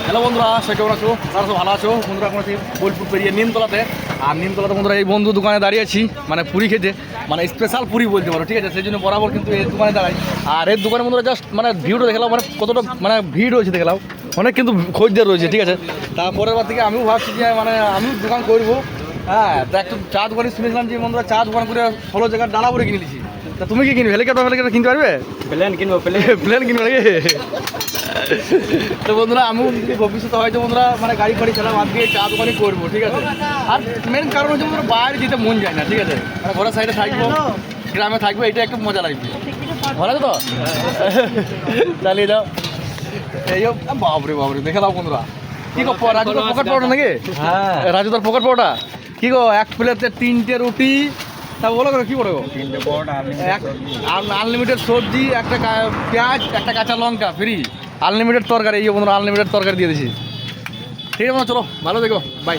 Hello বন্ধুরা, সে কেমন আছো? তারা সব ভালো আছো? বন্ধুরা এখন আছি বোলপুর পেরিয়ে নিমতলাতে। আর নিমতলাতে বন্ধুরা এই বন্ধু দোকানে দাঁড়িয়েছি, মানে পুরি খেতে, মানে স্পেশাল পুরি বলতে পারো, ঠিক আছে? সেই জন্য বরাবর কিন্তু এই দোকানে দাঁড়াই। আর এই দোকানে বন্ধুরা জাস্ট মানে ভিড়ও দেখলাম, মানে কতটা মানে ভিড় রয়েছে দেখলাম, অনেক কিন্তু খরিদ্দার রয়েছে, ঠিক আছে? তারপরের বার থেকে আমিও ভাবছি যে মানে আমিও দোকান করবো। হ্যাঁ, তা একটু চা দোকানে শুনেছিলাম যে বন্ধুরা চা দোকান করে 16 জায়গার ডালা ভরে কিনে নিয়েছি। তা তুমি কি কিনবে? হেলিকপ্টার কিনতে পারবে? প্লেন কিনবো, প্লেন কিনবে নাকি? তো বন্ধুরা আমিও যদি ভবিষ্যতে হয়তো বন্ধুরা মানে গাড়ি ফাড়ি চালা বাদ দিয়ে চা দোকানই করবো, ঠিক আছে? আর মেন কারণ হচ্ছে বন্ধুরা বাইরে যেতে মন যায় না, ঠিক আছে? মানে ঘরের সাইডে থাকবো, গ্রামে থাকবো, এটা একটু মজা লাগবে। ভালো আছে তো? চালিয়ে যাও। এই বাবরে বাবরে, দেখে দাও বন্ধুরা। কি গো রাজু তোর পকেট পাওয়াটা নাকি? হ্যাঁ, রাজু তোর পকেট পাওয়াটা কি গো? এক প্লেটে 3টে রুটি, তা বলো কি বলো গো? 3টে পরোটা, আনলিমিটেড সবজি, একটা পেঁয়াজ, একটা কাঁচা লঙ্কা ফ্রি, আনলিমিটেড তরকারি। এই বন্ধুরা আনলিমিটেড তরকারি দিয়ে দিছি। ঠিক আছে চলো, ভালো দেখো, বাই।